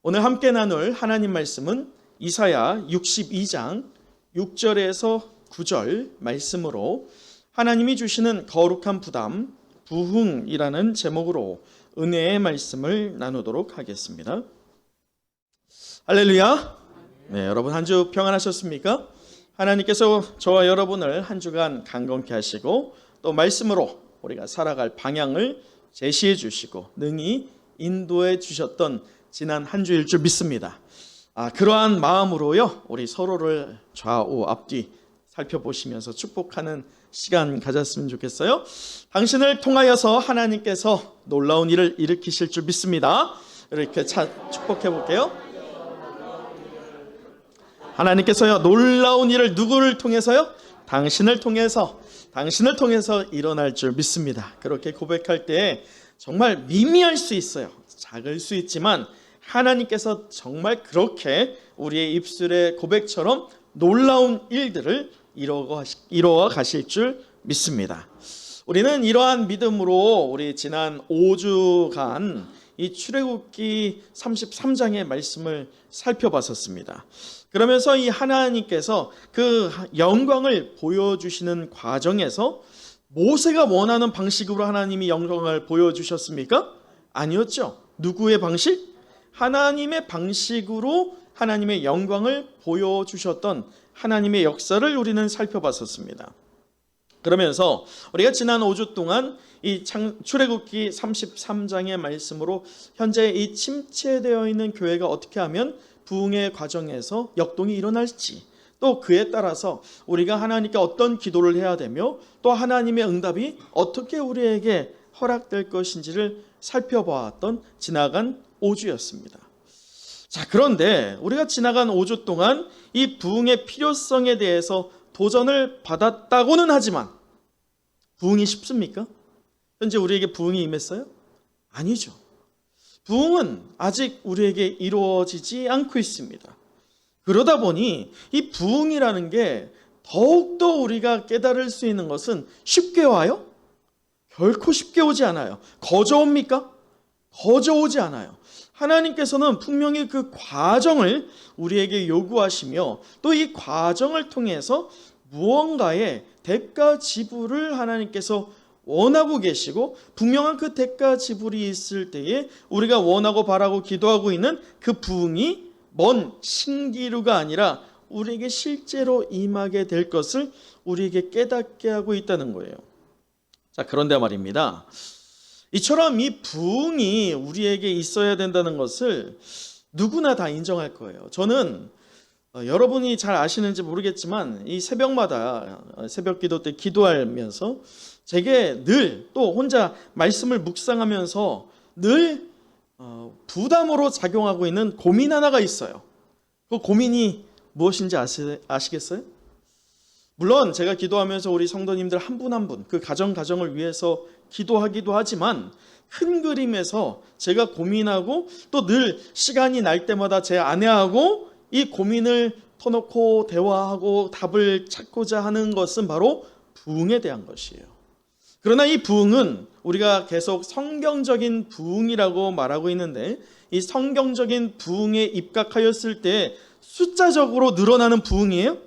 오늘 함께 나눌 하나님 말씀은 이사야 62장 6절에서 9절 말씀으로 하나님이 주시는 거룩한 부담, 부흥이라는 제목으로 은혜의 말씀을 나누도록 하겠습니다. 할렐루야. 네, 여러분 한 주 평안하셨습니까? 하나님께서 저와 여러분을 한 주간 강건케 하시고 또 말씀으로 우리가 살아갈 방향을 제시해 주시고 능히 인도해 주셨던 지난 한 주일 줄 믿습니다. 그러한 마음으로요, 우리 서로를 좌우 앞뒤 살펴보시면서 축복하는 시간 가졌으면 좋겠어요. 당신을 통하여서 하나님께서 놀라운 일을 일으키실 줄 믿습니다. 이렇게 축복해 볼게요. 하나님께서요, 놀라운 일을 누구를 통해서요? 당신을 통해서 일어날 줄 믿습니다. 그렇게 고백할 때 정말 미미할 수 있어요. 작을 수 있지만 하나님께서 정말 그렇게 우리의 입술의 고백처럼 놀라운 일들을 이루어 가실 줄 믿습니다. 우리는 이러한 믿음으로 우리 지난 5주간 이 출애굽기 33장의 말씀을 살펴봤었습니다. 그러면서 이 하나님께서 그 영광을 보여주시는 과정에서 모세가 원하는 방식으로 하나님이 영광을 보여주셨습니까? 아니었죠. 누구의 방식? 하나님의 방식으로 하나님의 영광을 보여주셨던 하나님의 역사를 우리는 살펴봤었습니다. 그러면서 우리가 지난 5주 동안 이 출애굽기 33장의 말씀으로 현재 이 침체되어 있는 교회가 어떻게 하면 부흥의 과정에서 역동이 일어날지, 또 그에 따라서 우리가 하나님께 어떤 기도를 해야 되며 또 하나님의 응답이 어떻게 우리에게 허락될 것인지를 살펴보았던 지나간 5주였습니다. 자, 그런데 우리가 지나간 5주 동안 이 부흥의 필요성에 대해서 도전을 받았다고는 하지만 부흥이 쉽습니까? 현재 우리에게 부흥이 임했어요? 아니죠. 부흥은 아직 우리에게 이루어지지 않고 있습니다. 그러다 보니 이 부흥이라는 게 더욱더 우리가 깨달을 수 있는 것은 쉽게 와요? 결코 쉽게 오지 않아요. 거저 옵니까? 거저 오지 않아요. 하나님께서는 분명히 그 과정을 우리에게 요구하시며 또 이 과정을 통해서 무언가의 대가 지불을 하나님께서 원하고 계시고 분명한 그 대가 지불이 있을 때에 우리가 원하고 바라고 기도하고 있는 그 부흥이 먼 신기루가 아니라 우리에게 실제로 임하게 될 것을 우리에게 깨닫게 하고 있다는 거예요. 자, 그런데 말입니다. 이처럼 이 부흥이 우리에게 있어야 된다는 것을 누구나 다 인정할 거예요. 저는 여러분이 잘 아시는지 모르겠지만 이 새벽마다 새벽 기도 때 기도하면서 제게 늘 또 혼자 말씀을 묵상하면서 늘 부담으로 작용하고 있는 고민 하나가 있어요. 그 고민이 무엇인지 아시겠어요? 물론 제가 기도하면서 우리 성도님들 한 분 한 분 그 가정을 위해서 기도하기도 하지만 큰 그림에서 제가 고민하고 또 늘 시간이 날 때마다 제 아내하고 이 고민을 터놓고 대화하고 답을 찾고자 하는 것은 바로 부흥에 대한 것이에요. 그러나 이 부흥은 우리가 계속 성경적인 부흥이라고 말하고 있는데 이 성경적인 부흥에 입각하였을 때 숫자적으로 늘어나는 부흥이에요?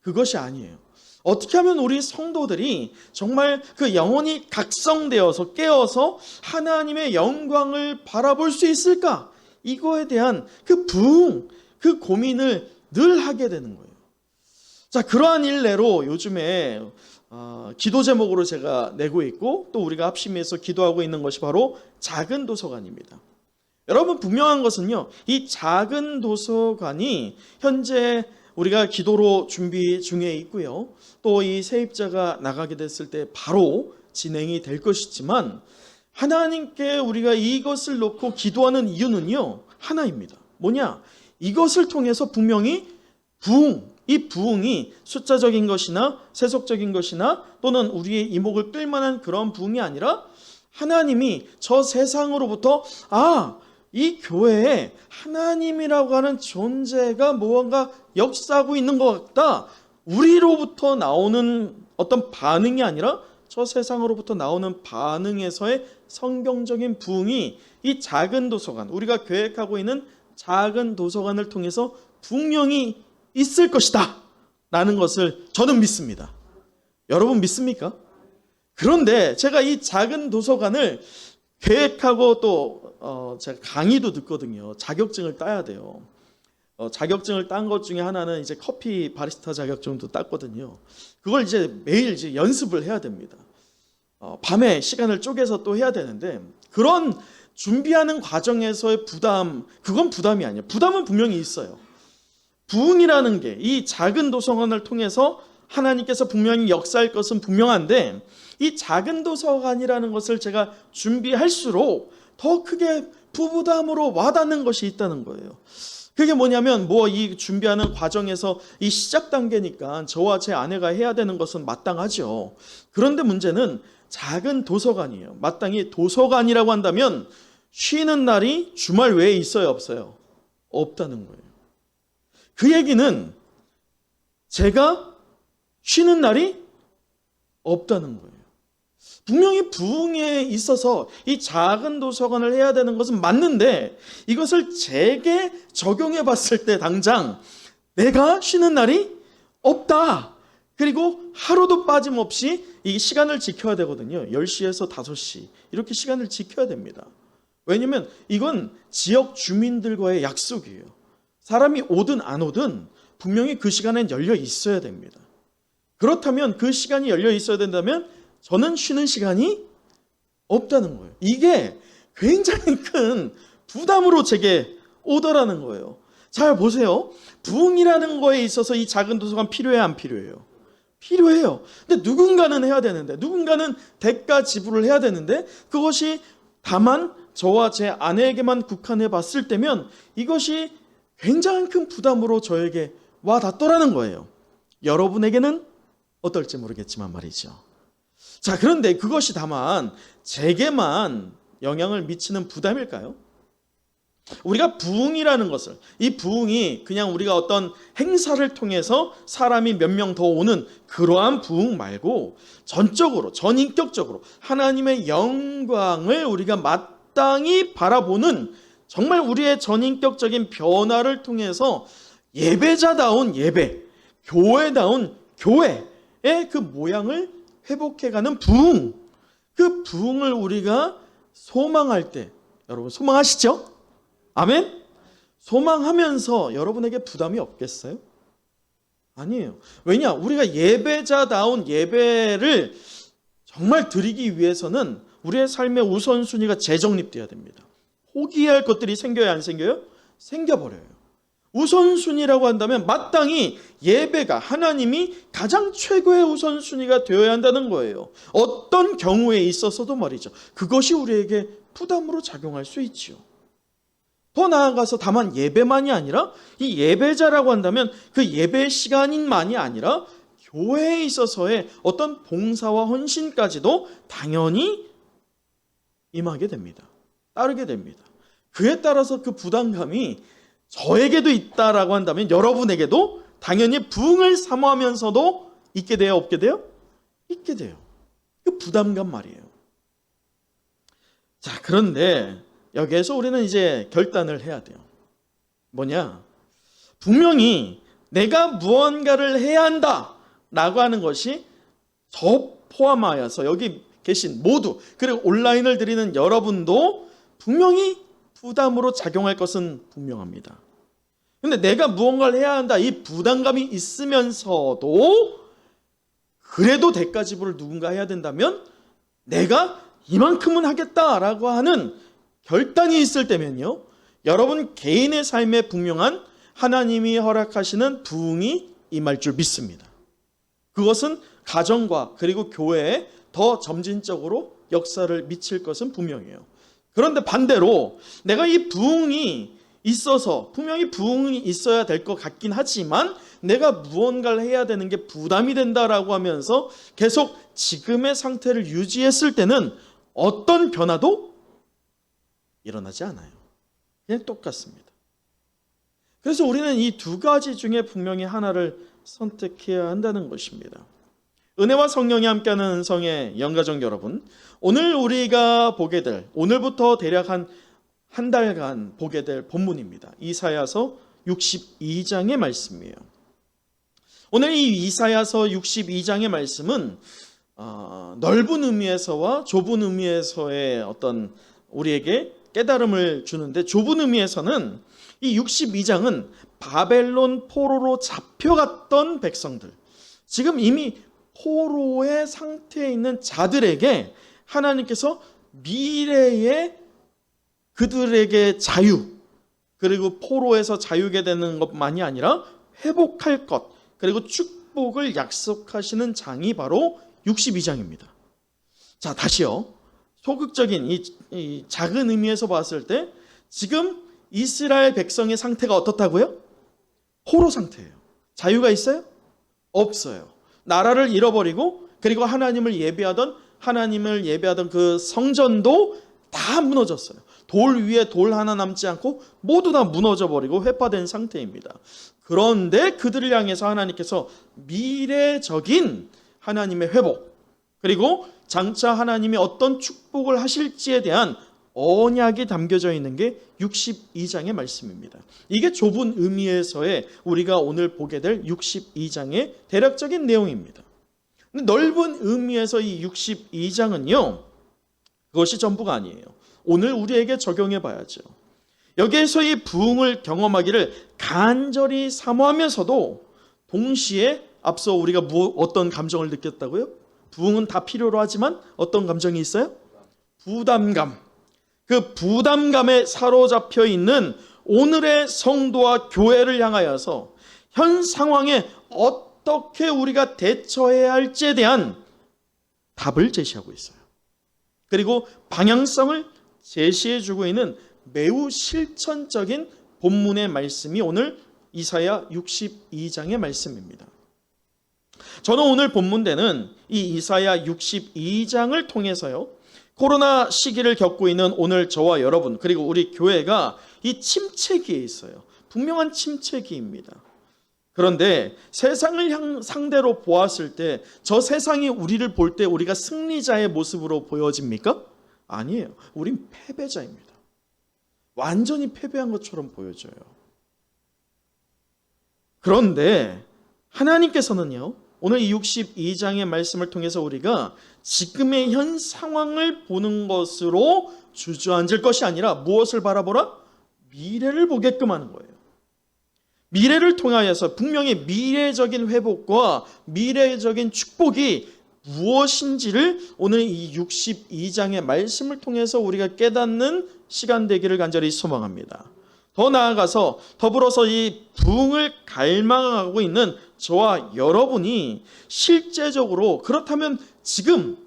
그것이 아니에요. 어떻게 하면 우리 성도들이 정말 그 영혼이 각성되어서 깨어서 하나님의 영광을 바라볼 수 있을까? 이거에 대한 그 부흥, 그 고민을 늘 하게 되는 거예요. 자, 그러한 일례로 요즘에 기도 제목으로 제가 내고 있고 또 우리가 합심해서 기도하고 있는 것이 바로 작은 도서관입니다. 여러분 분명한 것은요, 이 작은 도서관이 현재 우리가 기도로 준비 중에 있고요. 또 이 세입자가 나가게 됐을 때 바로 진행이 될 것이지만 하나님께 우리가 이것을 놓고 기도하는 이유는요, 하나입니다. 뭐냐? 이것을 통해서 분명히 이 부흥이 숫자적인 것이나 세속적인 것이나 또는 우리의 이목을 끌만한 그런 부흥이 아니라 하나님이 저 세상으로부터 이 교회에 하나님이라고 하는 존재가 무언가 역사하고 있는 것 같다. 우리로부터 나오는 어떤 반응이 아니라 저 세상으로부터 나오는 반응에서의 성경적인 부흥이 이 작은 도서관, 우리가 계획하고 있는 작은 도서관을 통해서 분명히 있을 것이다 라는 것을 저는 믿습니다. 여러분 믿습니까? 그런데 제가 이 작은 도서관을 계획하고 또 제가 강의도 듣거든요. 자격증을 따야 돼요. 자격증을 딴 것 중에 하나는 이제 커피 바리스타 자격증도 땄거든요. 그걸 이제 매일 이제 연습을 해야 됩니다. 밤에 시간을 쪼개서 또 해야 되는데, 그런 준비하는 과정에서의 부담, 그건 부담이 아니에요. 부담은 분명히 있어요. 부흥이라는 게 이 작은 도서관을 통해서 하나님께서 분명히 역사할 것은 분명한데, 이 작은 도서관이라는 것을 제가 준비할수록 더 크게 부담으로 와닿는 것이 있다는 거예요. 그게 뭐냐면, 이 준비하는 과정에서 이 시작 단계니까 저와 제 아내가 해야 되는 것은 마땅하죠. 그런데 문제는 작은 도서관이에요. 마땅히 도서관이라고 한다면 쉬는 날이 주말 외에 있어요, 없어요? 없다는 거예요. 그 얘기는 제가 쉬는 날이 없다는 거예요. 분명히 부흥에 있어서 이 작은 도서관을 해야 되는 것은 맞는데, 이것을 제게 적용해 봤을 때 당장 내가 쉬는 날이 없다. 그리고 하루도 빠짐없이 이 시간을 지켜야 되거든요. 10시에서 5시 이렇게 시간을 지켜야 됩니다. 왜냐하면 이건 지역 주민들과의 약속이에요. 사람이 오든 안 오든 분명히 그 시간엔 열려 있어야 됩니다. 그렇다면 그 시간이 열려 있어야 된다면 저는 쉬는 시간이 없다는 거예요. 이게 굉장히 큰 부담으로 제게 오더라는 거예요. 잘 보세요. 부흥이라는 거에 있어서 이 작은 도서관 필요해요, 안 필요해요? 필요해요. 근데 누군가는 해야 되는데, 누군가는 대가 지불을 해야 되는데, 그것이 다만 저와 제 아내에게만 국한해 봤을 때면 이것이 굉장히 큰 부담으로 저에게 와 닿더라는 거예요. 여러분에게는 어떨지 모르겠지만 말이죠. 자, 그런데 그것이 다만 제게만 영향을 미치는 부담일까요? 우리가 부흥이라는 것을, 이 부흥이 그냥 우리가 어떤 행사를 통해서 사람이 몇 명 더 오는 그러한 부흥 말고 전적으로, 전인격적으로 하나님의 영광을 우리가 마땅히 바라보는, 정말 우리의 전인격적인 변화를 통해서 예배자다운 예배, 교회다운 교회의 그 모양을 회복해가는 부흥, 그 부흥을 우리가 소망할 때, 여러분 소망하시죠? 아멘? 소망하면서 여러분에게 부담이 없겠어요? 아니에요. 왜냐? 우리가 예배자다운 예배를 정말 드리기 위해서는 우리의 삶의 우선순위가 재정립되어야 됩니다. 포기해야 할 것들이 생겨야 안 생겨요? 생겨버려요. 우선순위라고 한다면 마땅히 예배가 하나님이 가장 최고의 우선순위가 되어야 한다는 거예요. 어떤 경우에 있어서도 말이죠. 그것이 우리에게 부담으로 작용할 수 있지요. 더 나아가서 다만 예배만이 아니라 이 예배자라고 한다면 그 예배 시간만이 아니라 교회에 있어서의 어떤 봉사와 헌신까지도 당연히 임하게 됩니다. 따르게 됩니다. 그에 따라서 그 부담감이 저에게도 있다라고 한다면 여러분에게도 당연히 부흥을 사모하면서도 있게 돼요, 없게 돼요? 있게 돼요. 그 부담감 말이에요. 자, 그런데 여기에서 우리는 이제 결단을 해야 돼요. 뭐냐? 분명히 내가 무언가를 해야 한다라고 하는 것이 저 포함하여서 여기 계신 모두, 그리고 온라인을 드리는 여러분도 분명히 부담으로 작용할 것은 분명합니다. 근데 내가 무언가를 해야 한다, 이 부담감이 있으면서도 그래도 대가 지불을 누군가 해야 된다면 내가 이만큼은 하겠다라고 하는 결단이 있을 때면요, 여러분 개인의 삶에 분명한 하나님이 허락하시는 부흥이 임할 줄 믿습니다. 그것은 가정과 그리고 교회에 더 점진적으로 역사를 미칠 것은 분명해요. 그런데 반대로 내가 이 부흥이 있어서 분명히 부흥이 있어야 될 것 같긴 하지만 내가 무언가를 해야 되는 게 부담이 된다라고 하면서 계속 지금의 상태를 유지했을 때는 어떤 변화도 일어나지 않아요. 그냥 똑같습니다. 그래서 우리는 이 두 가지 중에 분명히 하나를 선택해야 한다는 것입니다. 은혜와 성령이 함께하는 성의 영가족 여러분, 오늘 우리가 보게 될, 오늘부터 대략 한 한 달간 보게 될 본문입니다. 이사야서 62장의 말씀이에요. 오늘 이 이사야서 62장의 말씀은 넓은 의미에서와 좁은 의미에서의 어떤 우리에게 깨달음을 주는데, 좁은 의미에서는 이 62장은 바벨론 포로로 잡혀갔던 백성들, 지금 이미 포로의 상태에 있는 자들에게 하나님께서 미래의 그들에게 자유, 그리고 포로에서 자유게 되는 것만이 아니라 회복할 것, 그리고 축복을 약속하시는 장이 바로 62장입니다. 자, 다시요. 소극적인 이 작은 의미에서 봤을 때 지금 이스라엘 백성의 상태가 어떻다고요? 포로 상태예요. 자유가 있어요? 없어요. 나라를 잃어버리고, 그리고 하나님을 예배하던 그 성전도 다 무너졌어요. 돌 위에 돌 하나 남지 않고 모두 다 무너져버리고 회파된 상태입니다. 그런데 그들을 향해서 하나님께서 미래적인 하나님의 회복, 그리고 장차 하나님이 어떤 축복을 하실지에 대한 언약이 담겨져 있는 게 62장의 말씀입니다. 이게 좁은 의미에서의 우리가 오늘 보게 될 62장의 대략적인 내용입니다. 넓은 의미에서 이 62장은요, 그것이 전부가 아니에요. 오늘 우리에게 적용해 봐야죠. 여기에서 이 부흥을 경험하기를 간절히 사모하면서도 동시에 앞서 우리가 어떤 감정을 느꼈다고요? 부흥은 다 필요로 하지만 어떤 감정이 있어요? 부담감. 그 부담감에 사로잡혀 있는 오늘의 성도와 교회를 향하여서 현 상황에 어떻게 우리가 대처해야 할지에 대한 답을 제시하고 있어요. 그리고 방향성을 제시해주고 있는 매우 실천적인 본문의 말씀이 오늘 이사야 62장의 말씀입니다. 저는 오늘 본문되는 이 이사야 62장을 통해서요, 코로나 시기를 겪고 있는 오늘 저와 여러분, 그리고 우리 교회가 이 침체기에 있어요. 분명한 침체기입니다. 그런데 세상을 상대로 보았을 때 저 세상이 우리를 볼 때 우리가 승리자의 모습으로 보여집니까? 아니에요. 우린 패배자입니다. 완전히 패배한 것처럼 보여져요. 그런데 하나님께서는요, 오늘 이 62장의 말씀을 통해서 우리가 지금의 현 상황을 보는 것으로 주저앉을 것이 아니라 무엇을 바라보라? 미래를 보게끔 하는 거예요. 미래를 통하여서 분명히 미래적인 회복과 미래적인 축복이 무엇인지를 오늘 이 62장의 말씀을 통해서 우리가 깨닫는 시간 되기를 간절히 소망합니다. 더 나아가서 더불어서 이 부흥을 갈망하고 있는 저와 여러분이 실제적으로 그렇다면 지금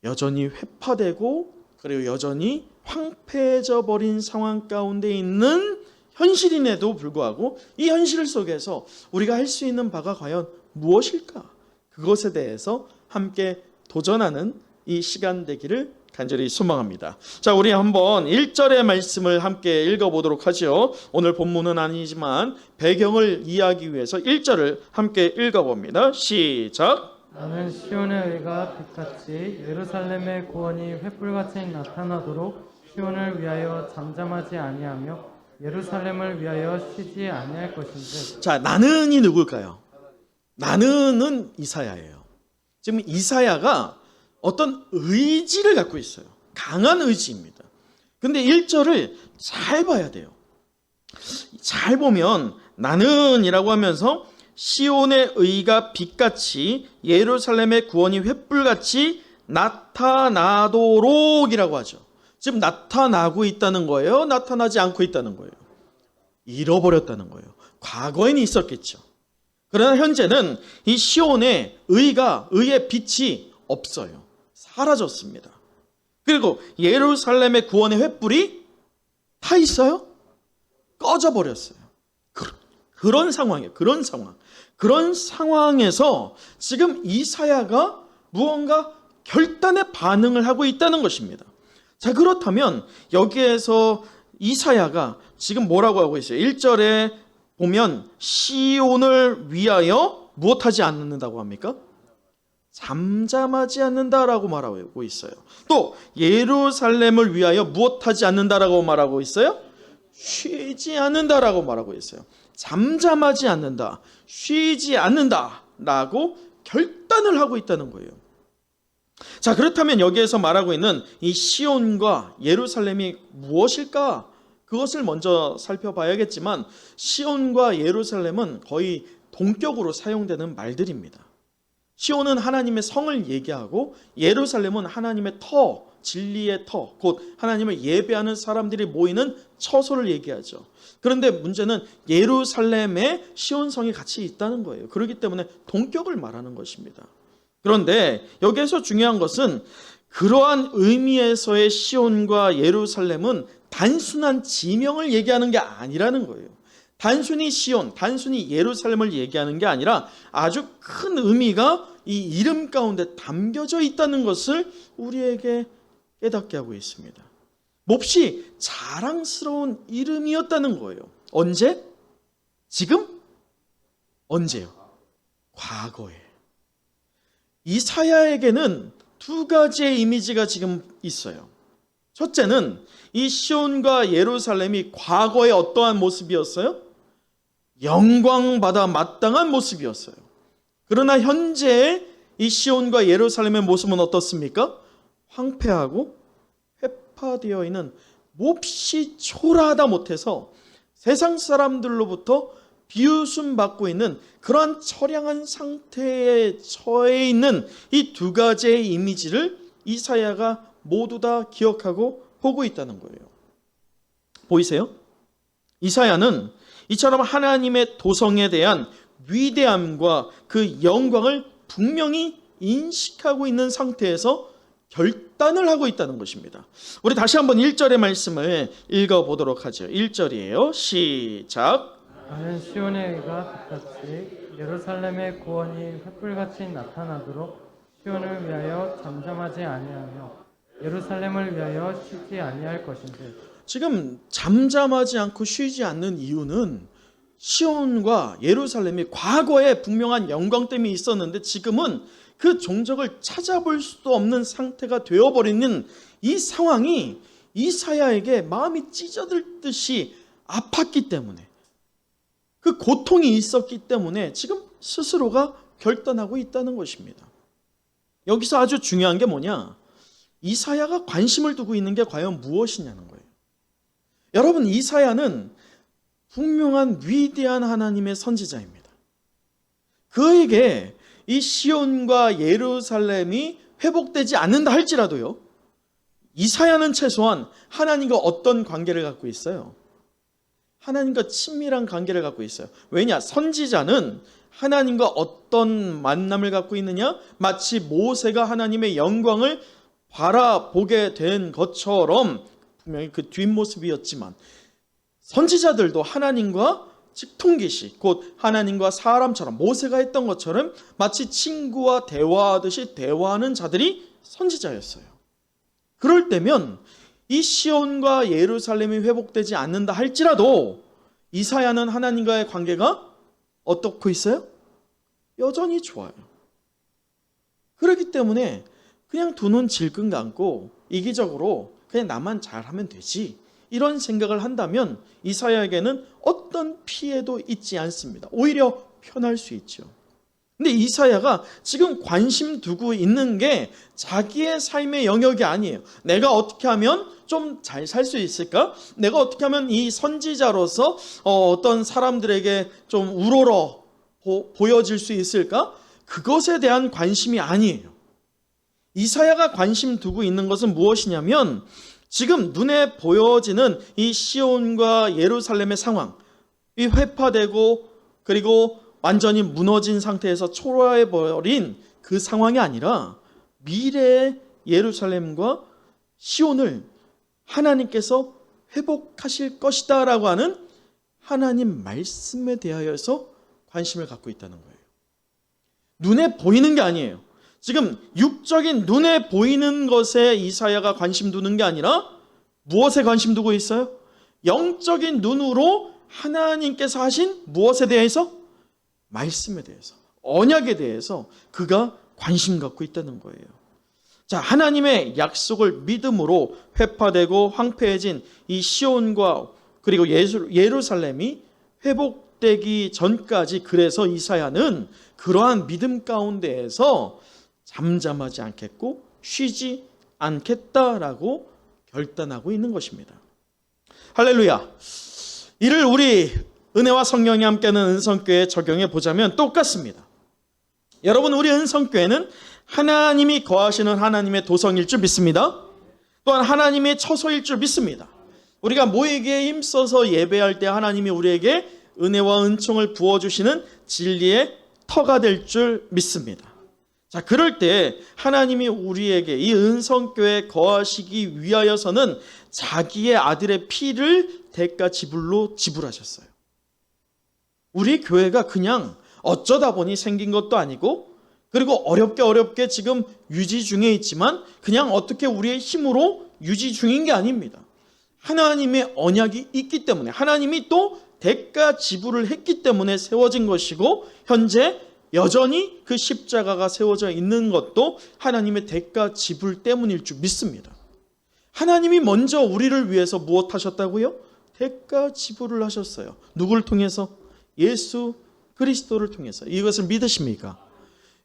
여전히 회파되고 그리고 여전히 황폐해져 버린 상황 가운데 있는 현실임에도 불구하고 이 현실 속에서 우리가 할 수 있는 바가 과연 무엇일까? 그것에 대해서 함께 도전하는 이 시간 되기를 간절히 소망합니다. 자, 우리 한번 1절의 말씀을 함께 읽어보도록 하죠. 오늘 본문은 아니지만 배경을 이해하기 위해서 1절을 함께 읽어봅니다. 시작. 나는 시온의 의가 빛같이 예루살렘의 구원이 횃불같이 나타나도록 시온을 위하여 잠잠하지 아니하며 예루살렘을 위하여 쉬지 아니할 것인지. 자, 나는이 누굴까요? 나는은 이사야예요. 지금 이사야가 어떤 의지를 갖고 있어요. 강한 의지입니다. 근데 1절을 잘 봐야 돼요. 잘 보면 나는이라고 하면서 시온의 의가 빛같이 예루살렘의 구원이 횃불같이 나타나도록이라고 하죠. 지금 나타나고 있다는 거예요? 나타나지 않고 있다는 거예요? 잃어버렸다는 거예요. 과거에는 있었겠죠. 그러나 현재는 이 시온의 의의 빛이 없어요. 사라졌습니다. 그리고 예루살렘의 구원의 횃불이 타 있어요? 꺼져버렸어요. 그런 상황이에요. 그런 상황. 그런 상황에서 지금 이사야가 무언가 결단의 반응을 하고 있다는 것입니다. 자, 그렇다면 여기에서 이사야가 지금 뭐라고 하고 있어요? 1절에 보면 시온을 위하여 무엇하지 않는다고 합니까? 잠잠하지 않는다라고 말하고 있어요. 또 예루살렘을 위하여 무엇하지 않는다라고 말하고 있어요? 쉬지 않는다라고 말하고 있어요. 잠잠하지 않는다, 쉬지 않는다라고 결단을 하고 있다는 거예요. 자, 그렇다면 여기에서 말하고 있는 이 시온과 예루살렘이 무엇일까? 그것을 먼저 살펴봐야겠지만 시온과 예루살렘은 거의 동격으로 사용되는 말들입니다. 시온은 하나님의 성을 얘기하고 예루살렘은 하나님의 터, 진리의 터, 곧 하나님을 예배하는 사람들이 모이는 처소를 얘기하죠. 그런데 문제는 예루살렘에 시온성이 같이 있다는 거예요. 그렇기 때문에 동격을 말하는 것입니다. 그런데 여기에서 중요한 것은 그러한 의미에서의 시온과 예루살렘은 단순한 지명을 얘기하는 게 아니라는 거예요. 단순히 시온, 단순히 예루살렘을 얘기하는 게 아니라 아주 큰 의미가 이 이름 가운데 담겨져 있다는 것을 우리에게 깨닫게 하고 있습니다. 몹시 자랑스러운 이름이었다는 거예요. 언제? 지금? 언제요? 과거에. 이사야에게는 두 가지의 이미지가 지금 있어요. 첫째는 이 시온과 예루살렘이 과거에 어떠한 모습이었어요? 영광받아 마땅한 모습이었어요. 그러나 현재의 이 시온과 예루살렘의 모습은 어떻습니까? 황폐하고 회파되어 있는 몹시 초라하다 못해서 세상 사람들로부터 비웃음 받고 있는 그러한 처량한 상태에 처해 있는 이 두 가지의 이미지를 이사야가 모두 다 기억하고 보고 있다는 거예요. 보이세요? 이사야는 이처럼 하나님의 도성에 대한 위대함과 그 영광을 분명히 인식하고 있는 상태에서 결단을 하고 있다는 것입니다. 우리 다시 한번 1절의 말씀을 읽어보도록 하죠. 1절이에요. 시작. 나는 시온의 의가 빛같이 예루살렘의 구원이 횃불같이 나타나도록 시온을 위하여 잠잠하지 아니하며 예루살렘을 위하여 쉬지 아니할 것인데. 지금 잠잠하지 않고 쉬지 않는 이유는 시온과 예루살렘이 과거에 분명한 영광 때문에 있었는데 지금은 그 종적을 찾아볼 수도 없는 상태가 되어버리는 이 상황이 이사야에게 마음이 찢어들듯이 아팠기 때문에, 그 고통이 있었기 때문에 지금 스스로가 결단하고 있다는 것입니다. 여기서 아주 중요한 게 뭐냐? 이사야가 관심을 두고 있는 게 과연 무엇이냐는 거예요. 여러분, 이사야는 분명한 위대한 하나님의 선지자입니다. 그에게 이 시온과 예루살렘이 회복되지 않는다 할지라도요, 이사야는 최소한 하나님과 어떤 관계를 갖고 있어요? 하나님과 친밀한 관계를 갖고 있어요. 왜냐? 선지자는 하나님과 어떤 만남을 갖고 있느냐? 마치 모세가 하나님의 영광을 바라보게 된 것처럼, 분명히 그 뒷모습이었지만 선지자들도 하나님과 직통기시, 곧 하나님과 사람처럼 모세가 했던 것처럼 마치 친구와 대화하듯이 대화하는 자들이 선지자였어요. 그럴 때면 이 시온과 예루살렘이 회복되지 않는다 할지라도 이사야는 하나님과의 관계가 어떻고 있어요? 여전히 좋아요. 그렇기 때문에 그냥 두 눈 질끈 감고 이기적으로 그냥 나만 잘하면 되지, 이런 생각을 한다면 이사야에게는 어떤 피해도 있지 않습니다. 오히려 편할 수 있죠. 근데 이사야가 지금 관심 두고 있는 게 자기의 삶의 영역이 아니에요. 내가 어떻게 하면 좀 잘 살 수 있을까? 내가 어떻게 하면 이 선지자로서 어떤 사람들에게 좀 우러러 보여질 수 있을까? 그것에 대한 관심이 아니에요. 이사야가 관심 두고 있는 것은 무엇이냐면 지금 눈에 보여지는 이 시온과 예루살렘의 상황, 이 회파되고 그리고 완전히 무너진 상태에서 초라해버린 그 상황이 아니라 미래의 예루살렘과 시온을 하나님께서 회복하실 것이다 라고 하는 하나님 말씀에 대하여서 관심을 갖고 있다는 거예요. 눈에 보이는 게 아니에요. 지금 육적인 눈에 보이는 것에 이사야가 관심 두는 게 아니라 무엇에 관심 두고 있어요? 영적인 눈으로 하나님께서 하신 무엇에 대해서? 말씀에 대해서, 언약에 대해서 그가 관심 갖고 있다는 거예요. 자, 하나님의 약속을 믿음으로 회파되고 황폐해진 이 시온과 그리고 예루살렘이 회복되기 전까지, 그래서 이사야는 그러한 믿음 가운데에서 잠잠하지 않겠고 쉬지 않겠다라고 결단하고 있는 것입니다. 할렐루야. 이를 우리 은혜와 성령이 함께하는 은성교회에 적용해 보자면 똑같습니다. 여러분, 우리 은성교회는 하나님이 거하시는 하나님의 도성일 줄 믿습니다. 또한 하나님의 처소일 줄 믿습니다. 우리가 모이기에 힘써서 예배할 때 하나님이 우리에게 은혜와 은총을 부어주시는 진리의 터가 될 줄 믿습니다. 자, 그럴 때 하나님이 우리에게 이 은성교회에 거하시기 위하여서는 자기의 아들의 피를 대가 지불로 지불하셨어요. 우리 교회가 그냥 어쩌다 보니 생긴 것도 아니고, 그리고 어렵게 지금 유지 중에 있지만 그냥 어떻게 우리의 힘으로 유지 중인 게 아닙니다. 하나님의 언약이 있기 때문에, 하나님이 또 대가 지불을 했기 때문에 세워진 것이고, 현재 여전히 그 십자가가 세워져 있는 것도 하나님의 대가 지불 때문일 줄 믿습니다. 하나님이 먼저 우리를 위해서 무엇 하셨다고요? 대가 지불을 하셨어요. 누구를 통해서? 예수 그리스도를 통해서. 이것을 믿으십니까?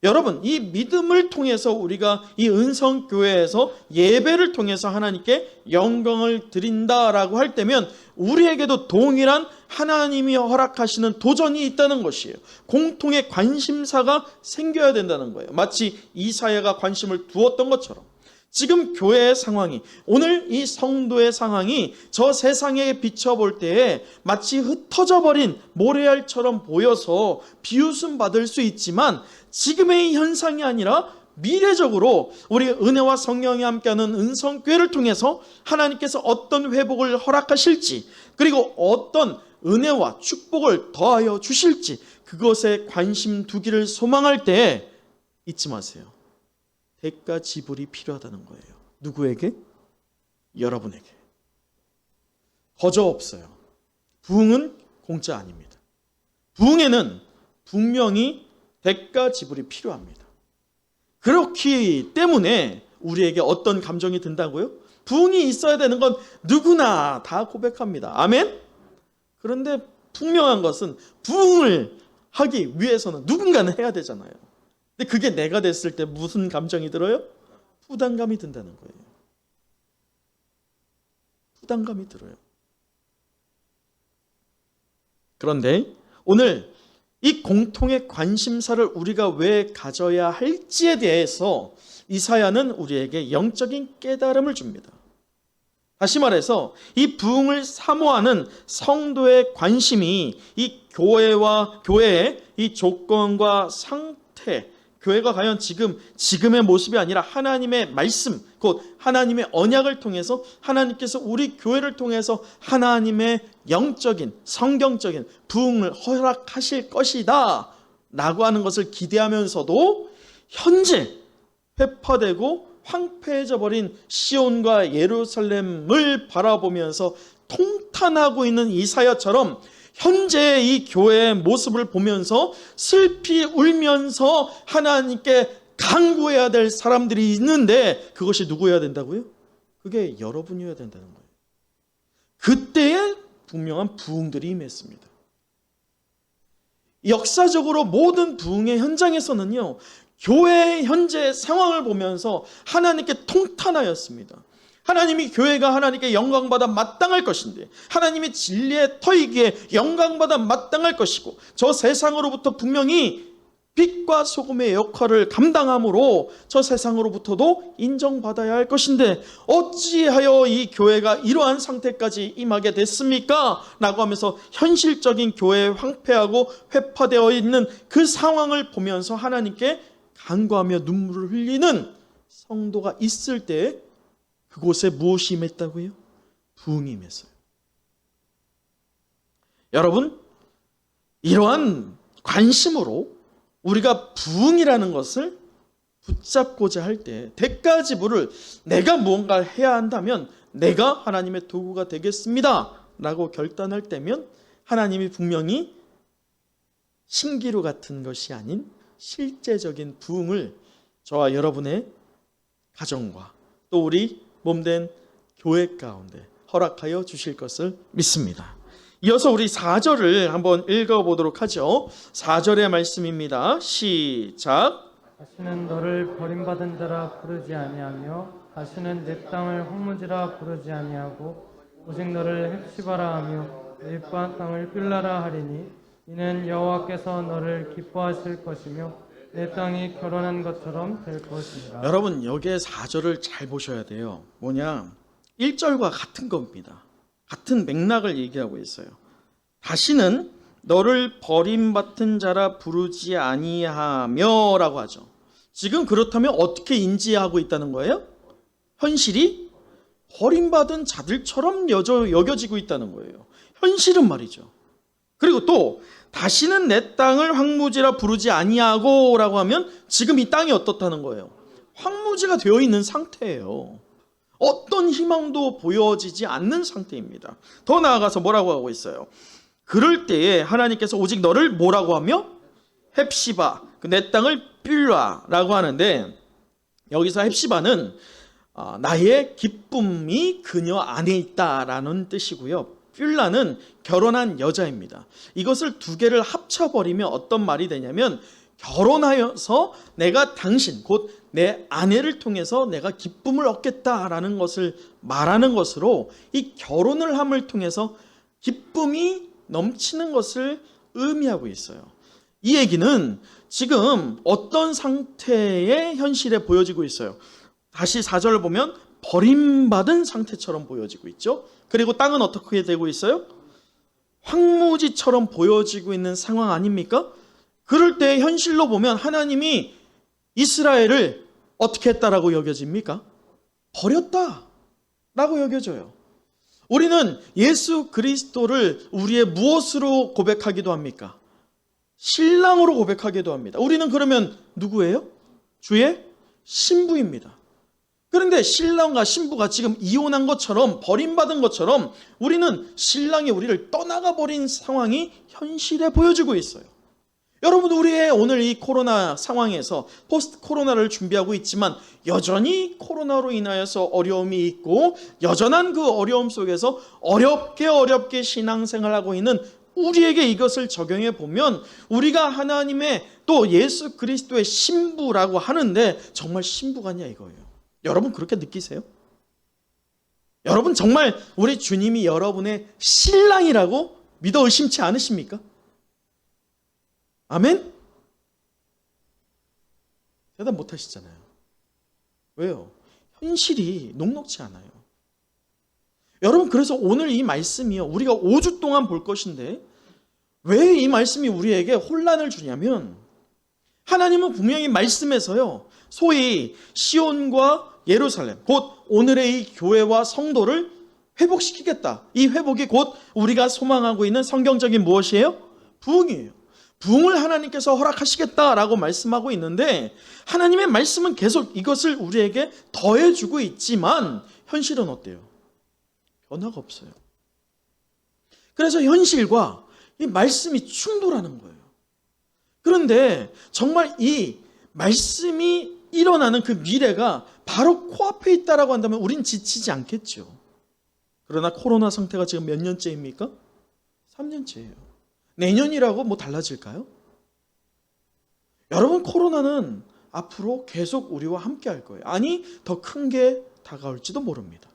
여러분, 이 믿음을 통해서 우리가 이 은성교회에서 예배를 통해서 하나님께 영광을 드린다라고 할 때면 우리에게도 동일한 하나님이 허락하시는 도전이 있다는 것이에요. 공통의 관심사가 생겨야 된다는 거예요. 마치 이사야가 관심을 두었던 것처럼 지금 교회의 상황이, 오늘 이 성도의 상황이 저 세상에 비춰볼 때에 마치 흩어져 버린 모래알처럼 보여서 비웃음 받을 수 있지만, 지금의 현상이 아니라 미래적으로 우리 은혜와 성령이 함께하는 은성교회를 통해서 하나님께서 어떤 회복을 허락하실지, 그리고 어떤 은혜와 축복을 더하여 주실지, 그것에 관심 두기를 소망할 때 잊지 마세요. 대가 지불이 필요하다는 거예요. 누구에게? 여러분에게. 거저 없어요. 부흥은 공짜 아닙니다. 부흥에는 분명히 대가 지불이 필요합니다. 그렇기 때문에 우리에게 어떤 감정이 든다고요? 부흥이 있어야 되는 건 누구나 다 고백합니다. 아멘? 그런데 분명한 것은 부흥을 하기 위해서는 누군가는 해야 되잖아요. 근데 그게 내가 됐을 때 무슨 감정이 들어요? 부담감이 든다는 거예요. 부담감이 들어요. 그런데 오늘 이 공통의 관심사를 우리가 왜 가져야 할지에 대해서 이사야는 우리에게 영적인 깨달음을 줍니다. 다시 말해서 이 부흥을 사모하는 성도의 관심이 이 교회의 이 조건과 상태, 교회가 과연 지금의 모습이 아니라 하나님의 말씀, 곧 하나님의 언약을 통해서 하나님께서 우리 교회를 통해서 하나님의 영적인, 성경적인 부흥을 허락하실 것이다 라고 하는 것을 기대하면서도 현재 회파되고 황폐해져 버린 시온과 예루살렘을 바라보면서 통탄하고 있는 이사야처럼 현재 이 교회의 모습을 보면서 슬피 울면서 하나님께 간구해야 될 사람들이 있는데, 그것이 누구여야 된다고요? 그게 여러분이어야 된다는 거예요. 그때에 분명한 부흥들이 임했습니다. 역사적으로 모든 부흥의 현장에서는요, 교회의 현재 상황을 보면서 하나님께 통탄하였습니다. 하나님이 교회가 하나님께 영광받아 마땅할 것인데, 하나님의 진리의 터이기에 영광받아 마땅할 것이고, 저 세상으로부터 분명히 빛과 소금의 역할을 감당함으로 저 세상으로부터도 인정받아야 할 것인데, 어찌하여 이 교회가 이러한 상태까지 임하게 됐습니까? 라고 하면서 현실적인 교회에 황폐하고 회파되어 있는 그 상황을 보면서 하나님께 간구하며 눈물을 흘리는 성도가 있을 때 그곳에 무엇이 임했다고요? 부흥이 임했어요. 여러분, 이러한 관심으로 우리가 부흥이라는 것을 붙잡고자 할 때 대가 지불을 내가 무언가를 해야 한다면 내가 하나님의 도구가 되겠습니다 라고 결단할 때면 하나님이 분명히 신기루 같은 것이 아닌 실제적인 부흥을 저와 여러분의 가정과 또 우리 몸된 교회 가운데 허락하여 주실 것을 믿습니다. 이어서 우리 4절을 한번 읽어보도록 하죠. 4절의 말씀입니다. 시작. 다시는 너를 버림받은 자라 부르지 아니하며 다시는 내 땅을 황무지라 부르지 아니하고 오직 너를 헵시바라 하며 내 땅을 빌라라 하리니 이는 여호와께서 너를 기뻐하실 것이며 내 땅이 결혼한 것처럼 될 것이니라. 여러분 여기에 4절을 잘 보셔야 돼요. 뭐냐? 1절과 같은 겁니다. 같은 맥락을 얘기하고 있어요. 다시는 너를 버림받은 자라 부르지 아니하며 라고 하죠. 지금 그렇다면 어떻게 인지하고 있다는 거예요? 현실이 버림받은 자들처럼 여겨지고 있다는 거예요. 현실은 말이죠. 그리고 또 다시는 내 땅을 황무지라 부르지 아니하고 라고 하면 지금 이 땅이 어떻다는 거예요? 황무지가 되어 있는 상태예요. 어떤 희망도 보여지지 않는 상태입니다. 더 나아가서 뭐라고 하고 있어요? 그럴 때에 하나님께서 오직 너를 뭐라고 하며? 헵시바, 내 땅을 빌라라고 하는데 여기서 헵시바는 나의 기쁨이 그녀 안에 있다라는 뜻이고요. 빌라는 결혼한 여자입니다. 이것을 두 개를 합쳐버리면 어떤 말이 되냐면 결혼하여서 내가 당신 곧 내 아내를 통해서 내가 기쁨을 얻겠다라는 것을 말하는 것으로 이 결혼을 함을 통해서 기쁨이 넘치는 것을 의미하고 있어요. 이 얘기는 지금 어떤 상태의 현실에 보여지고 있어요. 다시 4절을 보면 버림받은 상태처럼 보여지고 있죠. 그리고 땅은 어떻게 되고 있어요? 황무지처럼 보여지고 있는 상황 아닙니까? 그럴 때 현실로 보면 하나님이 이스라엘을 어떻게 했다라고 여겨집니까? 버렸다라고 여겨져요. 우리는 예수 그리스도를 우리의 무엇으로 고백하기도 합니까? 신랑으로 고백하기도 합니다. 우리는 그러면 누구예요? 주의 신부입니다. 그런데 신랑과 신부가 지금 이혼한 것처럼 버림받은 것처럼 우리는 신랑이 우리를 떠나가 버린 상황이 현실에 보여지고 있어요. 여러분 우리의 오늘 이 코로나 상황에서 포스트 코로나를 준비하고 있지만 여전히 코로나로 인하여서 어려움이 있고 여전한 그 어려움 속에서 어렵게 신앙생활하고 있는 우리에게 이것을 적용해 보면 우리가 하나님의 또 예수 그리스도의 신부라고 하는데 정말 신부가냐 이거예요. 여러분 그렇게 느끼세요? 여러분 정말 우리 주님이 여러분의 신랑이라고 믿어 의심치 않으십니까? 아멘? 대답 못 하시잖아요. 왜요? 현실이 녹록지 않아요. 여러분 그래서 오늘 이 말씀이요 우리가 5주 동안 볼 것인데 왜 이 말씀이 우리에게 혼란을 주냐면 하나님은 분명히 말씀에서요 소위 시온과 예루살렘 곧 오늘의 이 교회와 성도를 회복시키겠다. 이 회복이 곧 우리가 소망하고 있는 성경적인 무엇이에요? 부흥이에요. 부흥을 하나님께서 허락하시겠다라고 말씀하고 있는데 하나님의 말씀은 계속 이것을 우리에게 더해주고 있지만 현실은 어때요? 변화가 없어요. 그래서 현실과 이 말씀이 충돌하는 거예요. 그런데 정말 이 말씀이 일어나는 그 미래가 바로 코앞에 있다라고 한다면 우린 지치지 않겠죠. 그러나 코로나 상태가 지금 몇 년째입니까? 3년째예요. 내년이라고 뭐 달라질까요? 여러분 코로나는 앞으로 계속 우리와 함께 할 거예요. 아니 더 큰 게 다가올지도 모릅니다.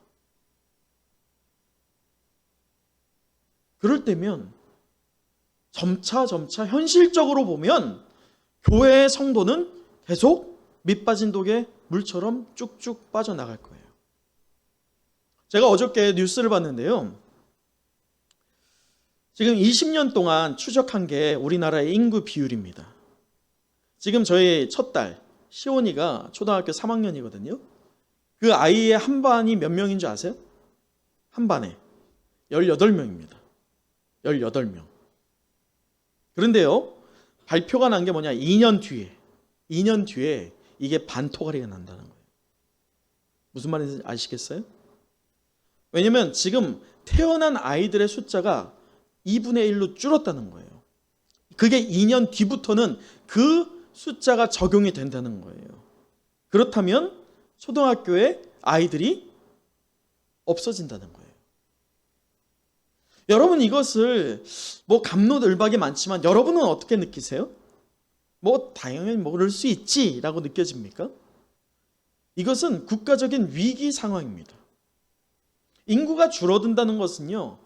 그럴 때면 점차 현실적으로 보면 교회의 성도는 계속 밑 빠진 독에 물처럼 쭉쭉 빠져나갈 거예요. 제가 어저께 뉴스를 봤는데요. 지금 20년 동안 추적한 게 우리나라의 인구 비율입니다. 지금 저희 첫 딸 시온이가 초등학교 3학년이거든요. 그 아이의 한 반이 몇 명인 줄 아세요? 한 반에 18명입니다. 18명. 그런데요. 발표가 난 게 뭐냐? 2년 뒤에 이게 반토가리가 난다는 거예요. 무슨 말인지 아시겠어요? 왜냐면 지금 태어난 아이들의 숫자가 2분의 1로 줄었다는 거예요. 그게 2년 뒤부터는 그 숫자가 적용이 된다는 거예요. 그렇다면 초등학교에 아이들이 없어진다는 거예요. 여러분, 이것을 갑론을박이 많지만 여러분은 어떻게 느끼세요? 당연히 그럴 수 있지라고 느껴집니까? 이것은 국가적인 위기 상황입니다. 인구가 줄어든다는 것은요,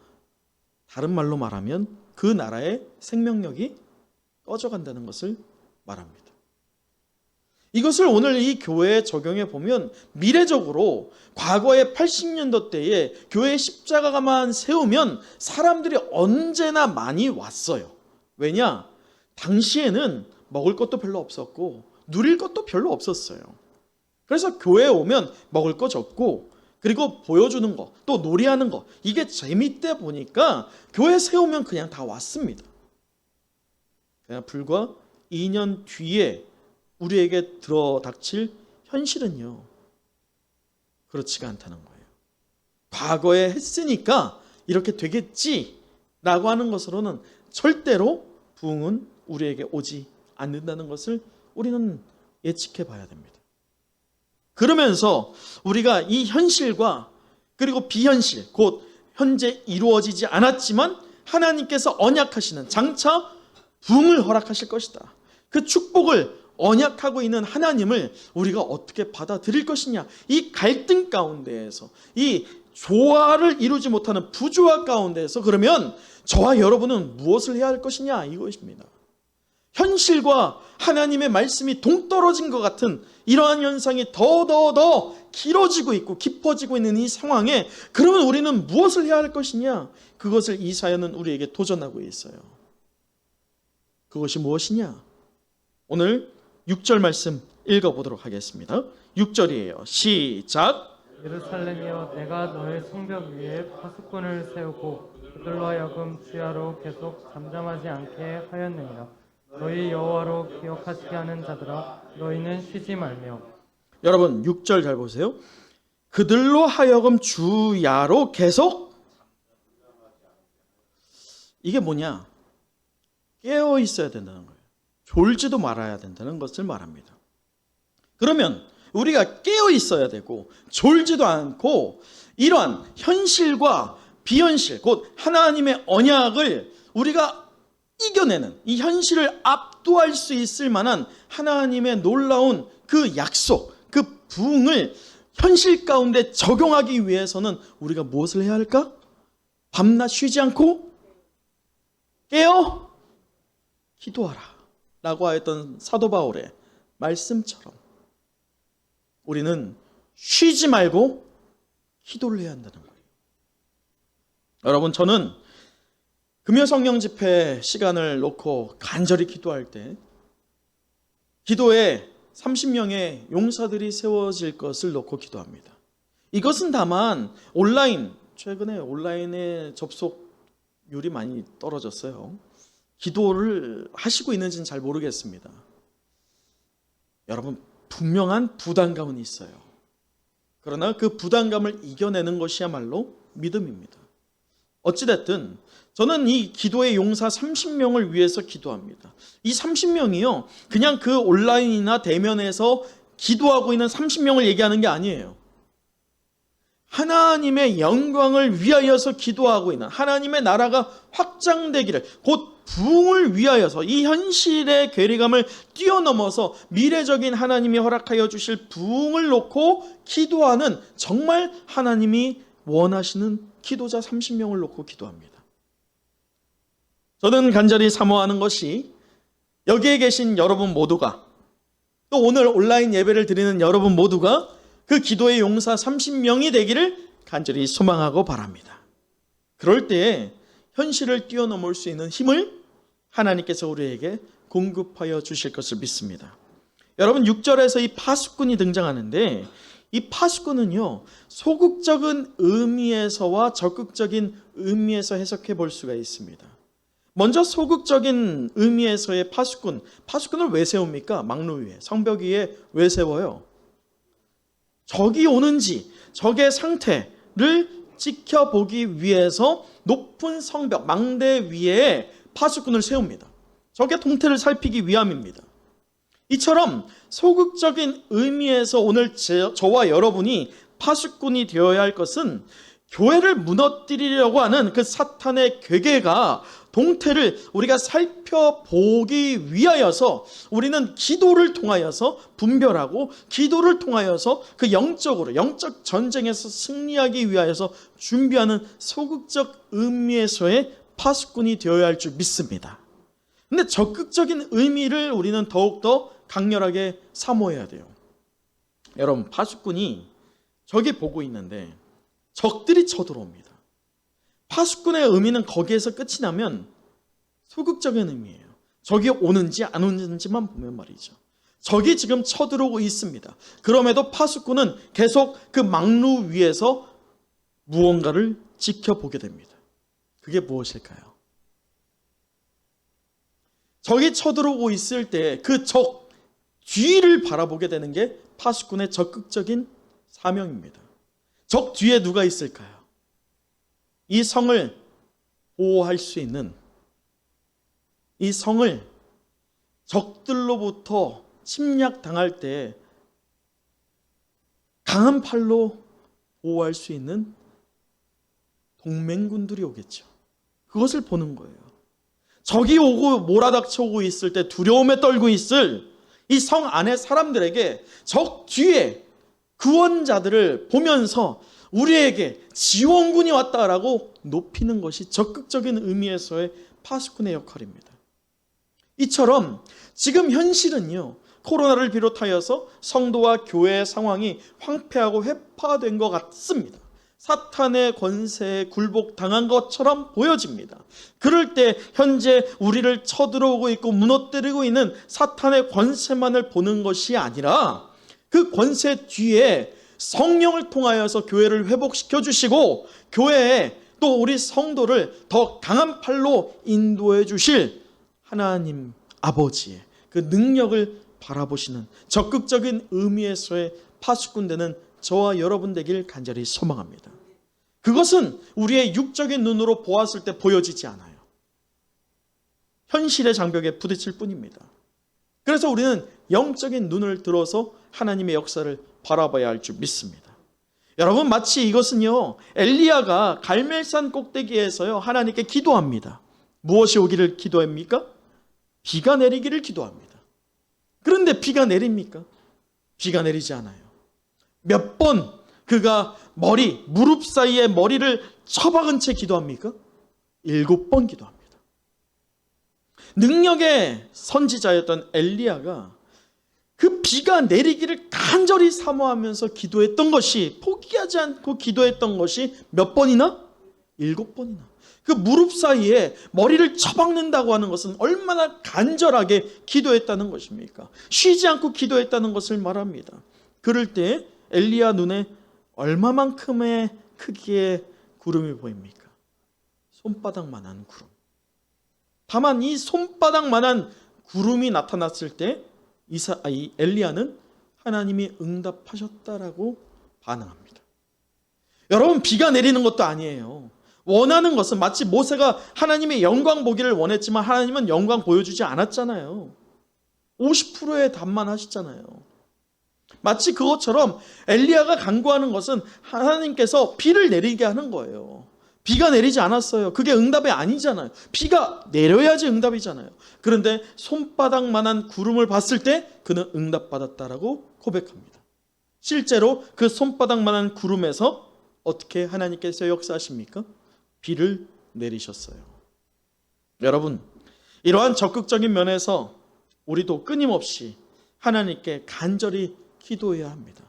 다른 말로 말하면 그 나라의 생명력이 꺼져간다는 것을 말합니다. 이것을 오늘 이 교회에 적용해 보면 미래적으로 과거의 80년도 때에 교회 십자가만 세우면 사람들이 언제나 많이 왔어요. 왜냐? 당시에는 먹을 것도 별로 없었고 누릴 것도 별로 없었어요. 그래서 교회에 오면 먹을 거 적고, 그리고 보여주는 거, 또 놀이하는 거, 이게 재밌다 보니까 교회 세우면 그냥 다 왔습니다. 그냥 불과 2년 뒤에 우리에게 들어닥칠 현실은요, 그렇지가 않다는 거예요. 과거에 했으니까 이렇게 되겠지라고 하는 것으로는 절대로 부흥은 우리에게 오지 않는다는 것을 우리는 예측해 봐야 됩니다. 그러면서 우리가 이 현실과 그리고 비현실, 곧 현재 이루어지지 않았지만 하나님께서 언약하시는 장차 부흥을 허락하실 것이다, 그 축복을 언약하고 있는 하나님을 우리가 어떻게 받아들일 것이냐, 이 갈등 가운데에서, 이 조화를 이루지 못하는 부조화 가운데에서 그러면 저와 여러분은 무엇을 해야 할 것이냐, 이것입니다. 현실과 하나님의 말씀이 동떨어진 것 같은 이러한 현상이 더 길어지고 있고 깊어지고 있는 이 상황에 그러면 우리는 무엇을 해야 할 것이냐, 그것을 이 사연은 우리에게 도전하고 있어요. 그것이 무엇이냐? 오늘 6절 말씀 읽어보도록 하겠습니다. 6절이에요. 시작. 예루살렘이여, 내가 너의 성벽 위에 파수꾼을 세우고 그들로 하여금 주야로 계속 잠잠하지 않게 하였느니라. 너희 여호와로 기억하시게 하는 자들아, 너희는 쉬지 말며. 여러분 6절 잘 보세요. 그들로 하여금 주야로 계속, 이게 뭐냐? 깨어 있어야 된다는 거예요. 졸지도 말아야 된다는 것을 말합니다. 그러면 우리가 깨어 있어야 되고 졸지도 않고 이러한 현실과 비현실, 곧 하나님의 언약을 우리가 이겨내는, 이 현실을 압도할 수 있을 만한 하나님의 놀라운 그 약속, 그 부흥을 현실 가운데 적용하기 위해서는 우리가 무엇을 해야 할까? 밤낮 쉬지 않고 깨어 기도하라 라고 하였던 사도 바울의 말씀처럼 우리는 쉬지 말고 기도를 해야 한다는 거예요. 여러분, 저는 금요성령 집회 시간을 놓고 간절히 기도할 때 기도에 30명의 용사들이 세워질 것을 놓고 기도합니다. 이것은 다만 최근에 온라인의 접속률이 많이 떨어졌어요. 기도를 하시고 있는지는 잘 모르겠습니다. 여러분, 분명한 부담감은 있어요. 그러나 그 부담감을 이겨내는 것이야말로 믿음입니다. 어찌됐든 저는 이 기도의 용사 30명을 위해서 기도합니다. 이 30명이요, 그냥 그 온라인이나 대면에서 기도하고 있는 30명을 얘기하는 게 아니에요. 하나님의 영광을 위하여서 기도하고 있는, 하나님의 나라가 확장되기를, 곧 부흥을 위하여서 이 현실의 괴리감을 뛰어넘어서 미래적인 하나님이 허락하여 주실 부흥을 놓고 기도하는, 정말 하나님이 원하시는 기도자 30명을 놓고 기도합니다. 저는 간절히 사모하는 것이 여기에 계신 여러분 모두가, 또 오늘 온라인 예배를 드리는 여러분 모두가 그 기도의 용사 30명이 되기를 간절히 소망하고 바랍니다. 그럴 때에 현실을 뛰어넘을 수 있는 힘을 하나님께서 우리에게 공급하여 주실 것을 믿습니다. 여러분, 6절에서 이 파수꾼이 등장하는데, 이 파수꾼은요, 소극적인 의미에서와 적극적인 의미에서 해석해 볼 수가 있습니다. 먼저 소극적인 의미에서의 파수꾼을 왜 세웁니까? 망루 위에, 성벽 위에 왜 세워요? 적이 오는지, 적의 상태를 지켜보기 위해서 높은 성벽, 망대 위에 파수꾼을 세웁니다. 적의 동태를 살피기 위함입니다. 이처럼 소극적인 의미에서 오늘 저와 여러분이 파수꾼이 되어야 할 것은 교회를 무너뜨리려고 하는 그 사탄의 괴계가 동태를 우리가 살펴보기 위하여서 우리는 기도를 통하여서 분별하고 기도를 통하여서 그 영적 전쟁에서 승리하기 위하여서 준비하는 소극적 의미에서의 파수꾼이 되어야 할 줄 믿습니다. 근데 적극적인 의미를 우리는 더욱더 강렬하게 사모해야 돼요. 여러분, 파수꾼이 저기 보고 있는데 적들이 쳐들어옵니다. 파수꾼의 의미는 거기에서 끝이 나면 소극적인 의미예요. 적이 오는지 안 오는지만 보면 말이죠. 적이 지금 쳐들어오고 있습니다. 그럼에도 파수꾼은 계속 그 망루 위에서 무언가를 지켜보게 됩니다. 그게 무엇일까요? 적이 쳐들어오고 있을 때 그 적 뒤를 바라보게 되는 게 파수꾼의 적극적인 사명입니다. 적 뒤에 누가 있을까요? 이 성을 보호할 수 있는, 이 성을 적들로부터 침략당할 때 강한 팔로 보호할 수 있는 동맹군들이 오겠죠. 그것을 보는 거예요. 적이 오고 몰아닥쳐 오고 있을 때 두려움에 떨고 있을 이 성 안의 사람들에게 적 뒤에 구원자들을 보면서 우리에게 지원군이 왔다라고 높이는 것이 적극적인 의미에서의 파수꾼의 역할입니다. 이처럼 지금 현실은요, 코로나를 비롯하여서 성도와 교회의 상황이 황폐하고 회파된 것 같습니다. 사탄의 권세에 굴복당한 것처럼 보여집니다. 그럴 때 현재 우리를 쳐들어오고 있고 무너뜨리고 있는 사탄의 권세만을 보는 것이 아니라 그 권세 뒤에 성령을 통하여서 교회를 회복시켜 주시고 교회에 또 우리 성도를 더 강한 팔로 인도해 주실 하나님 아버지의 그 능력을 바라보시는 적극적인 의미에서의 파수꾼 되는 저와 여러분 되길 간절히 소망합니다. 그것은 우리의 육적인 눈으로 보았을 때 보여지지 않아요. 현실의 장벽에 부딪힐 뿐입니다. 그래서 우리는 영적인 눈을 들어서 하나님의 역사를 바라봐야 할 줄 믿습니다. 여러분, 마치 이것은요, 엘리야가 갈멜산 꼭대기에서요 하나님께 기도합니다. 무엇이 오기를 기도합니까? 비가 내리기를 기도합니다. 그런데 비가 내립니까? 비가 내리지 않아요. 몇 번 그가 무릎 사이에 머리를 처박은 채 기도합니까? 7번 기도합니다. 능력의 선지자였던 엘리야가 그 비가 내리기를 간절히 사모하면서 기도했던 것이, 포기하지 않고 기도했던 것이 몇 번이나? 7번이나. 그 무릎 사이에 머리를 처박는다고 하는 것은 얼마나 간절하게 기도했다는 것입니까? 쉬지 않고 기도했다는 것을 말합니다. 그럴 때 엘리야 눈에 얼마만큼의 크기의 구름이 보입니까? 손바닥만한 구름. 다만 이 손바닥만한 구름이 나타났을 때 이 엘리야는 하나님이 응답하셨다라고 반응합니다. 여러분, 비가 내리는 것도 아니에요. 원하는 것은 마치 모세가 하나님의 영광 보기를 원했지만 하나님은 영광 보여주지 않았잖아요. 50%의 답만 하셨잖아요. 마치 그것처럼 엘리야가 간구하는 것은 하나님께서 비를 내리게 하는 거예요. 비가 내리지 않았어요. 그게 응답이 아니잖아요. 비가 내려야지 응답이잖아요. 그런데 손바닥만한 구름을 봤을 때 그는 응답받았다라고 고백합니다. 실제로 그 손바닥만한 구름에서 어떻게 하나님께서 역사하십니까? 비를 내리셨어요. 여러분, 이러한 적극적인 면에서 우리도 끊임없이 하나님께 간절히 기도해야 합니다.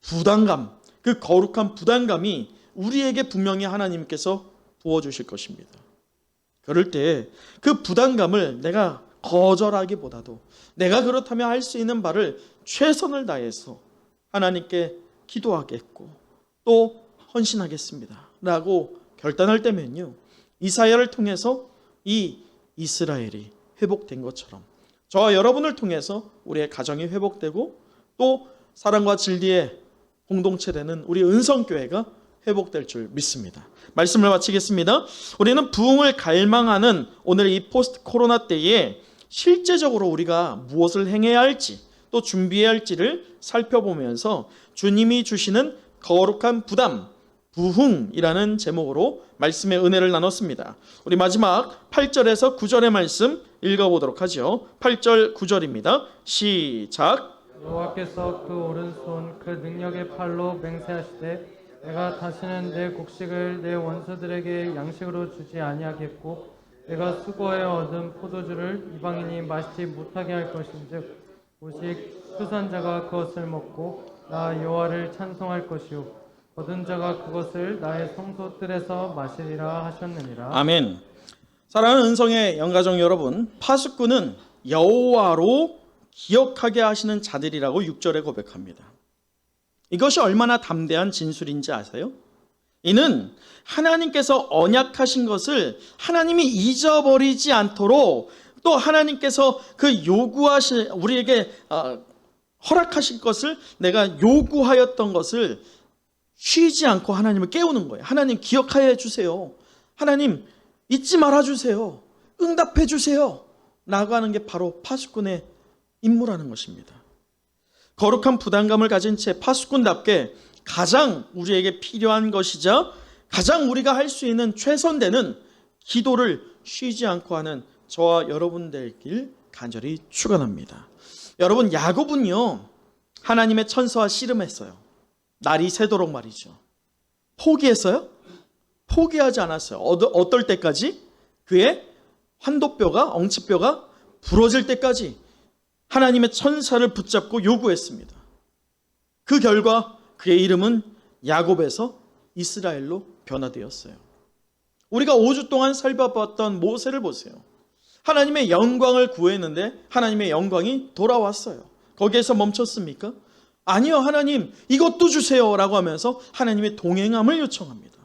부담감, 그 거룩한 부담감이 우리에게 분명히 하나님께서 부어주실 것입니다. 그럴 때 그 부담감을 내가 거절하기보다도 내가 그렇다면 할 수 있는 바를 최선을 다해서 하나님께 기도하겠고 또 헌신하겠습니다 라고 결단할 때면요, 이사야를 통해서 이 이스라엘이 회복된 것처럼 저와 여러분을 통해서 우리의 가정이 회복되고 또 사랑과 진리의 공동체 되는 우리 은성교회가 회복될 줄 믿습니다. 말씀을 마치겠습니다. 우리는 부흥을 갈망하는 오늘 이 포스트 코로나 때에 실제적으로 우리가 무엇을 행해야 할지 또 준비해야 할지를 살펴보면서 주님이 주시는 거룩한 부담, 부흥이라는 제목으로 말씀의 은혜를 나눴습니다. 우리 마지막 8절에서 9절의 말씀 읽어보도록 하죠. 8절 9절입니다. 시작. 여호와께서 그 오른손 그 능력의 팔로 맹세하시되 내가 다시는 내 곡식을 내 원수들에게 양식으로 주지 아니하겠고 내가 수고하여 얻은 포도주를 이방인이 마시지 못하게 할 것인즉 오직 수산자가 그것을 먹고 나 여호와를 찬송할 것이요 얻은 자가 그것을 나의 성소뜰에서 마시리라 하셨느니라. 아멘. 사랑하는 은성의 영가족 여러분, 파수꾼은 여호와로 기억하게 하시는 자들이라고 6절에 고백합니다. 이것이 얼마나 담대한 진술인지 아세요? 이는 하나님께서 언약하신 것을 하나님이 잊어버리지 않도록 또 하나님께서 그 요구하실 우리에게 허락하실 것을 내가 요구하였던 것을 쉬지 않고 하나님을 깨우는 거예요. 하나님 기억하여 주세요. 하나님 잊지 말아 주세요. 응답해 주세요. 라고 하는 게 바로 파수꾼의 임무라는 것입니다. 거룩한 부담감을 가진 채 파수꾼답게 가장 우리에게 필요한 것이자 가장 우리가 할 수 있는 최선되는 기도를 쉬지 않고 하는 저와 여러분 되길 간절히 축원합니다. 여러분, 야곱은요 하나님의 천사와 씨름했어요. 날이 새도록 말이죠. 포기했어요? 포기하지 않았어요. 어떨 때까지? 그의 환도뼈가 엉치뼈가 부러질 때까지 하나님의 천사를 붙잡고 요구했습니다. 그 결과 그의 이름은 야곱에서 이스라엘로 변화되었어요. 우리가 5주 동안 살펴봤던 모세를 보세요. 하나님의 영광을 구했는데 하나님의 영광이 돌아왔어요. 거기에서 멈췄습니까? 아니요, 하나님 이것도 주세요 라고 하면서 하나님의 동행함을 요청합니다.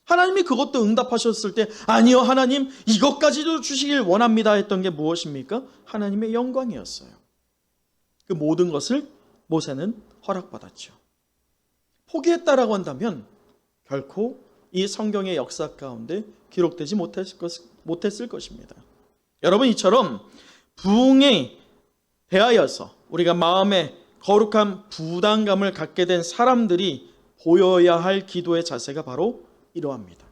하나님이 그것도 응답하셨을 때 아니요, 하나님 이것까지도 주시길 원합니다 했던 게 무엇입니까? 하나님의 영광이었어요. 그 모든 것을 모세는 허락받았죠. 포기했다라고 한다면 결코 이 성경의 역사 가운데 기록되지 못했을 것입니다. 여러분, 이처럼 부흥에 대하여서 우리가 마음에 거룩한 부담감을 갖게 된 사람들이 보여야 할 기도의 자세가 바로 이러합니다.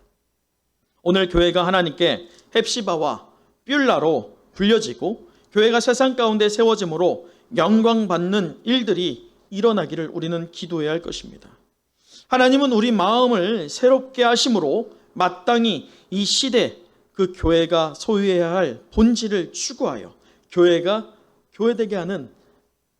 오늘 교회가 하나님께 헵시바와 뷸라로 불려지고 교회가 세상 가운데 세워짐으로 영광받는 일들이 일어나기를 우리는 기도해야 할 것입니다. 하나님은 우리 마음을 새롭게 하심으로 마땅히 이 시대 그 교회가 소유해야 할 본질을 추구하여 교회가 교회되게 하는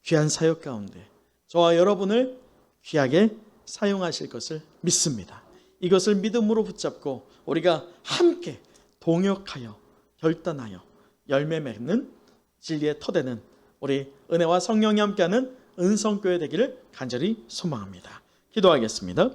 귀한 사역 가운데 저와 여러분을 귀하게 사용하실 것을 믿습니다. 이것을 믿음으로 붙잡고 우리가 함께 동역하여 결단하여 열매 맺는 진리의 터되는 우리 은혜와 성령이 함께하는 은성교회 되기를 간절히 소망합니다. 기도하겠습니다.